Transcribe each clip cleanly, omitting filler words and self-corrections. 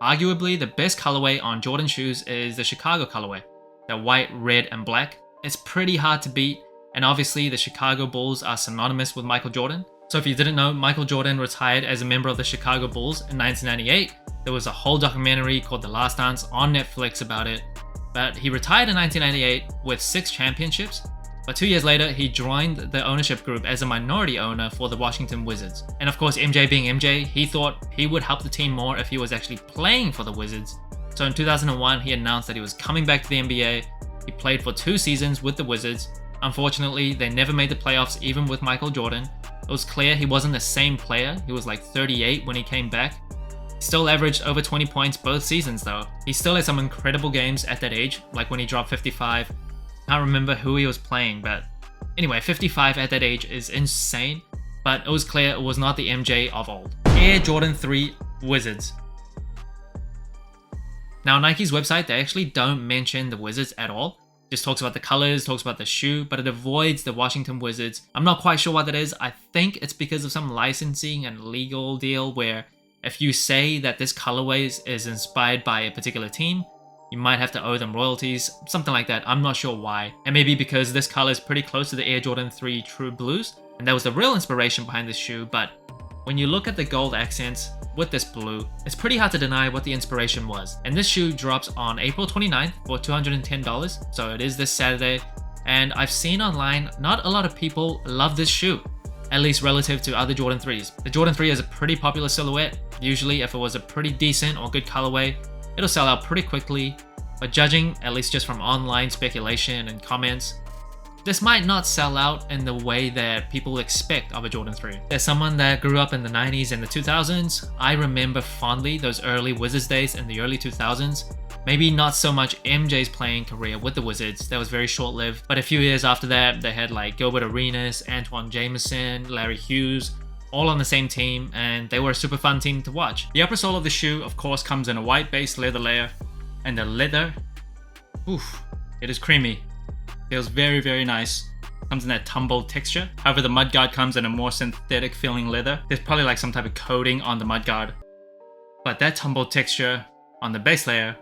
arguably the best colorway on Jordan shoes is the Chicago colorway. The white, red, and black. It's pretty hard to beat, and obviously the Chicago Bulls are synonymous with Michael Jordan. So if you didn't know, Michael Jordan retired as a member of the Chicago Bulls in 1998. There was a whole documentary called The Last Dance on Netflix about it. But he retired in 1998 with 6 championships. But 2 years later, he joined the ownership group as a minority owner for the Washington Wizards. And of course, MJ being MJ, he thought he would help the team more if he was actually playing for the Wizards. So in 2001, he announced that he was coming back to the NBA. He played for 2 seasons with the Wizards. Unfortunately, they never made the playoffs even with Michael Jordan. It was clear he wasn't the same player. He was like 38 when he came back. He still averaged over 20 points both seasons though. He still had some incredible games at that age, like when he dropped 55. Can't remember who he was playing, but anyway, 55 at that age is insane. But it was clear it was not the MJ of old. Air Jordan 3 Wizards. Now, Nike's website, they actually don't mention the Wizards at all. Just talks about the colors, talks about the shoe, but it avoids the Washington Wizards. I'm not quite sure what that is. I think it's because of some licensing and legal deal where if you say that this colorway is inspired by a particular team, you might have to owe them royalties, something like that. I'm not sure why. And maybe because this color is pretty close to the Air Jordan 3 True Blues, and that was the real inspiration behind this shoe. But when you look at the gold accents with this blue, it's pretty hard to deny what the inspiration was. And this shoe drops on April 29th for $210, so it is this Saturday. And I've seen online, not a lot of people love this shoe, at least relative to other Jordan 3s. The Jordan 3 is a pretty popular silhouette. Usually if it was a pretty decent or good colorway, it'll sell out pretty quickly, but judging, at least just from online speculation and comments, this might not sell out in the way that people expect of a Jordan 3. As someone that grew up in the 90s and the 2000s, I remember fondly those early Wizards days in the early 2000s. Maybe not so much MJ's playing career with the Wizards, that was very short-lived, but a few years after that, they had like Gilbert Arenas, Antoine Jameson, Larry Hughes, all on the same team, and they were a super fun team to watch. The upper sole of the shoe, of course, comes in a white base leather layer, and the leather, it is creamy. Feels very, very nice. Comes in that tumbled texture. However, the mudguard comes in a more synthetic feeling leather. There's probably like some type of coating on the mudguard. But that tumbled texture on the base layer,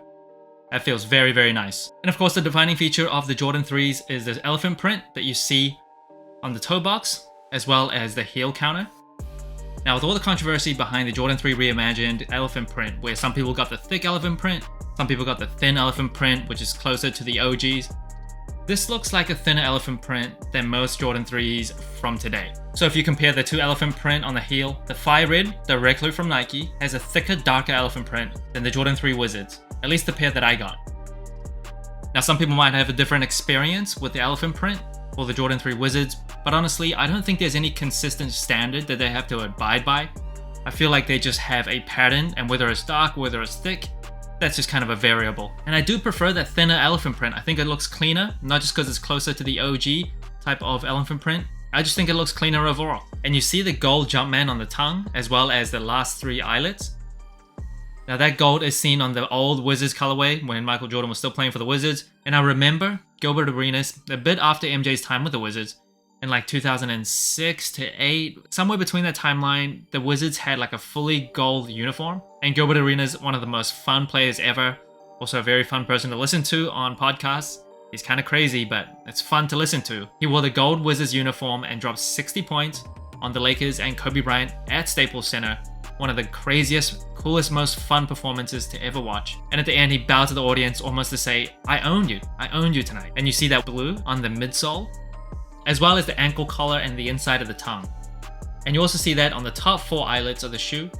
that feels very, very nice. And of course, the defining feature of the Jordan 3s is this elephant print that you see on the toe box, as well as the heel counter. Now, with all the controversy behind the Jordan 3 reimagined elephant print, where some people got the thick elephant print, some people got the thin elephant print, which is closer to the OGs, this looks like a thinner elephant print than most Jordan 3s from today. So if you compare the 2 elephant print on the heel, the Fire Red, directly from Nike, has a thicker, darker elephant print than the Jordan 3 Wizards, at least the pair that I got. Now, some people might have a different experience with the elephant print or the Jordan 3 Wizards, but honestly, I don't think there's any consistent standard that they have to abide by. I feel like they just have a pattern, and whether it's dark, whether it's thick, that's just kind of a variable. And I do prefer that thinner elephant print. I think it looks cleaner, not just because it's closer to the OG type of elephant print. I just think it looks cleaner overall. And you see the gold Jumpman on the tongue, as well as the last 3 eyelets. Now that gold is seen on the old Wizards colorway when Michael Jordan was still playing for the Wizards. And I remember Gilbert Arenas, a bit after MJ's time with the Wizards, in like 2006 to 8, somewhere between that timeline, the Wizards had like a fully gold uniform. And Gilbert Arenas, one of the most fun players ever. Also a very fun person to listen to on podcasts. He's kind of crazy, but it's fun to listen to. He wore the gold Wizards uniform and dropped 60 points on the Lakers and Kobe Bryant at Staples Center. One of the craziest, coolest, most fun performances to ever watch. And at the end, he bowed to the audience almost to say, I owned you tonight. And you see that blue on the midsole, as well as the ankle collar and the inside of the tongue. And you also see that on the top 4 eyelets of the shoe.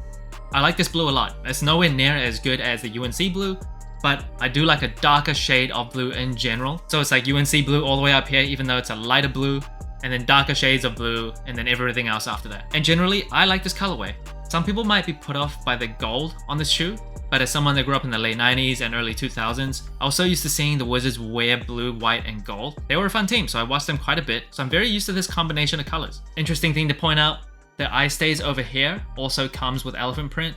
I like this blue a lot. It's nowhere near as good as the UNC blue, but I do like a darker shade of blue in general. So it's like UNC blue all the way up here, even though it's a lighter blue, and then darker shades of blue, and then everything else after that. And generally, I like this colorway. Some people might be put off by the gold on this shoe, but as someone that grew up in the late 90s and early 2000s, I was so used to seeing the Wizards wear blue, white, and gold. They were a fun team, so I watched them quite a bit, so I'm very used to this combination of colors. Interesting thing to point out, the eye stays over here also comes with elephant print.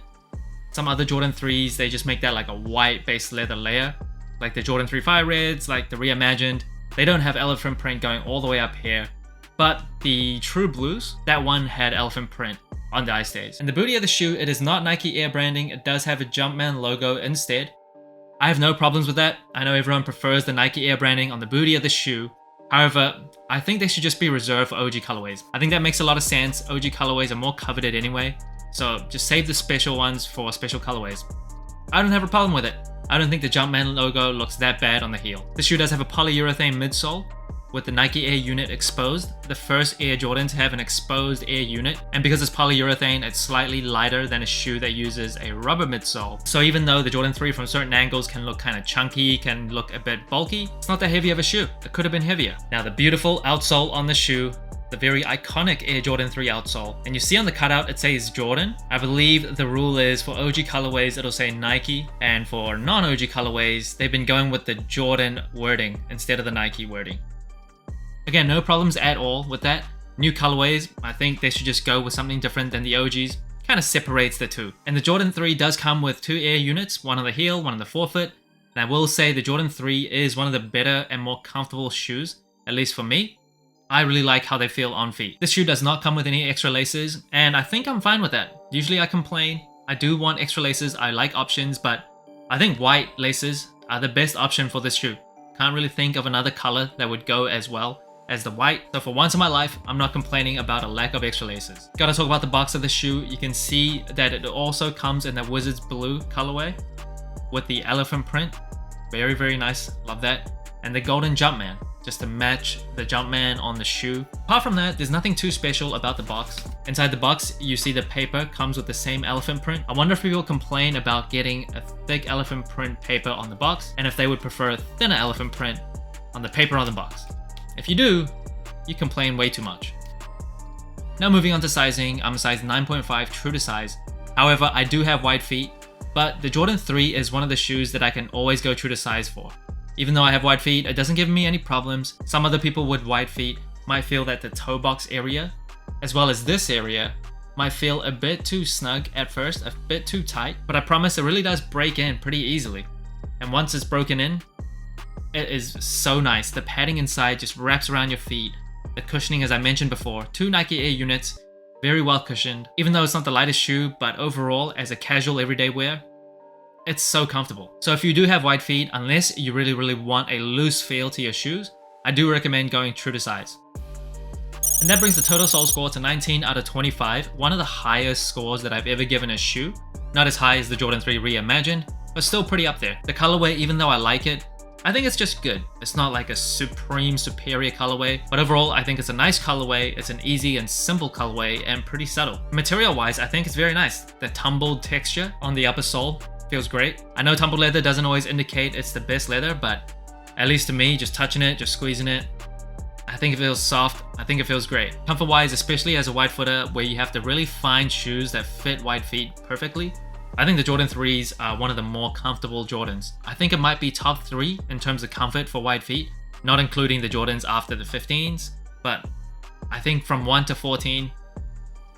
Some other Jordan 3s, they just make that like a white base leather layer. Like the Jordan 3 Fire Reds, like the reimagined, they don't have elephant print going all the way up here. But the True Blues, that one had elephant print on the eye stays. And the booty of the shoe, it is not Nike Air branding, it does have a Jumpman logo instead. I have no problems with that. I know everyone prefers the Nike Air branding on the booty of the shoe. However, I think they should just be reserved for OG colorways. I think that makes a lot of sense. OG colorways are more coveted anyway, so just save the special ones for special colorways. I don't have a problem with it. I don't think the Jumpman logo looks that bad on the heel. The shoe does have a polyurethane midsole with the Nike Air unit exposed. The first Air Jordan to have an exposed Air unit, and because it's polyurethane, it's slightly lighter than a shoe that uses a rubber midsole. So even though the Jordan 3 from certain angles can look kind of chunky, can look a bit bulky, it's not that heavy of a shoe. It could have been heavier. Now the beautiful outsole on the shoe, the very iconic Air Jordan 3 outsole. And you see on the cutout it says Jordan. I believe the rule is for OG colorways it'll say Nike, and for non-OG colorways they've been going with the Jordan wording instead of the Nike wording. Again, no problems at all with that. New colorways, I think they should just go with something different than the OGs. Kind of separates the two. And the Jordan 3 does come with 2 Air units, one on the heel, one on the forefoot. And I will say the Jordan 3 is one of the better and more comfortable shoes, at least for me. I really like how they feel on feet. This shoe does not come with any extra laces, and I think I'm fine with that. Usually I complain, I do want extra laces, I like options, but I think white laces are the best option for this shoe. Can't really think of another color that would go as well as the white. So for once in my life, I'm not complaining about a lack of extra laces. Gotta talk about the box of the shoe. You can see that it also comes in the Wizards Blue colorway with the elephant print. Very, very nice, love that. And the golden Jumpman, just to match the Jumpman on the shoe. Apart from that, there's nothing too special about the box. Inside the box, you see the paper comes with the same elephant print. I wonder if people complain about getting a thick elephant print paper on the box, and if they would prefer a thinner elephant print on the paper on the box. If you do, you complain way too much. Now moving on to sizing, I'm a size 9.5 true to size. However, I do have wide feet, but the Jordan 3 is one of the shoes that I can always go true to size for. Even though I have wide feet, it doesn't give me any problems. Some other people with wide feet might feel that the toe box area, as well as this area, might feel a bit too snug at first, a bit too tight, but I promise it really does break in pretty easily. And once it's broken in, it is so nice. The padding inside just wraps around your feet. The cushioning, as I mentioned before, 2 Nike Air units, very well cushioned. Even though it's not the lightest shoe, but overall, as a casual everyday wear, it's so comfortable. So if you do have wide feet, unless you really want a loose feel to your shoes, I do recommend going true to size. And that brings the total sole score to 19 out of 25, one of the highest scores that I've ever given a shoe. Not as high as the Jordan 3 Reimagined, but still pretty up there. The colorway, even though I like it, I think it's just good. It's not like a supreme superior colorway, but overall I think it's a nice colorway, it's an easy and simple colorway, and pretty subtle. Material wise, I think it's very nice. The tumbled texture on the upper sole feels great. I know tumbled leather doesn't always indicate it's the best leather, but at least to me, just touching it, just squeezing it, I think it feels soft, I think it feels great. Comfort wise, especially as a wide footer where you have to really find shoes that fit wide feet perfectly, I think the Jordan 3s are one of the more comfortable Jordans. I think it might be top 3 in terms of comfort for wide feet, not including the Jordans after the 15s, but I think from 1 to 14,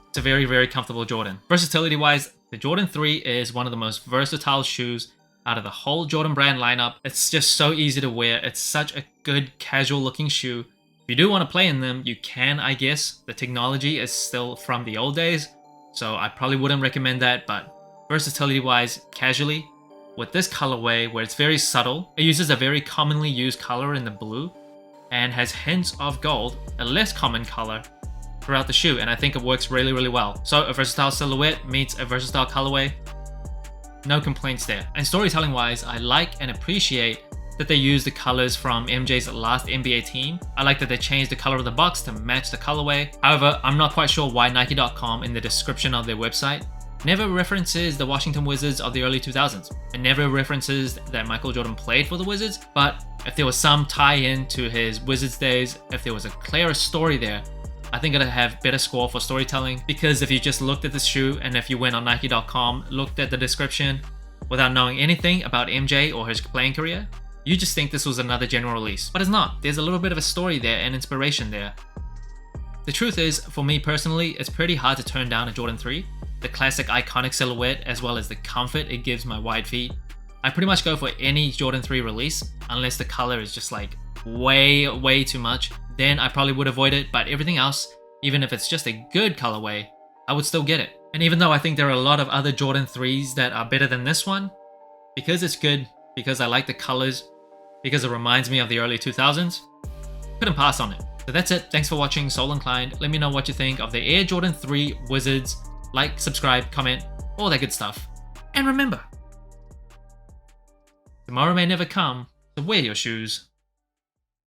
it's a very comfortable Jordan. Versatility wise, the Jordan 3 is one of the most versatile shoes out of the whole Jordan brand lineup. It's just so easy to wear. It's such a good casual looking shoe. If you do want to play in them, you can, I guess. The technology is still from the old days, so I probably wouldn't recommend that, but versatility wise, casually, with this colorway where it's very subtle, it uses a very commonly used color in the blue and has hints of gold, a less common color, throughout the shoe, and I think it works really well. So a versatile silhouette meets a versatile colorway, no complaints there. And storytelling wise, I like and appreciate that they use the colors from MJ's last NBA team. I like that they changed the color of the box to match the colorway. However, I'm not quite sure why Nike.com in the description of their website never references the Washington Wizards of the early 2000s. It never references that Michael Jordan played for the Wizards, but if there was some tie-in to his Wizards days, if there was a clearer story there, I think it'd have better score for storytelling, because if you just looked at this shoe and if you went on Nike.com, looked at the description without knowing anything about MJ or his playing career, you just think this was another general release. But it's not. There's a little bit of a story there and inspiration there. The truth is, for me personally, it's pretty hard to turn down a Jordan 3. The classic iconic silhouette as well as the comfort it gives my wide feet. I pretty much go for any Jordan 3 release unless the color is just like way too much. Then I probably would avoid it, but everything else, even if it's just a good colorway, I would still get it. And even though I think there are a lot of other Jordan 3s that are better than this one, because it's good, because I like the colors, because it reminds me of the early 2000s, couldn't pass on it. So that's it. Thanks for watching Soul Inclined. Let me know what you think of the Air Jordan 3 Wizards. Like, subscribe, comment, all that good stuff. And remember, tomorrow may never come, so wear your shoes.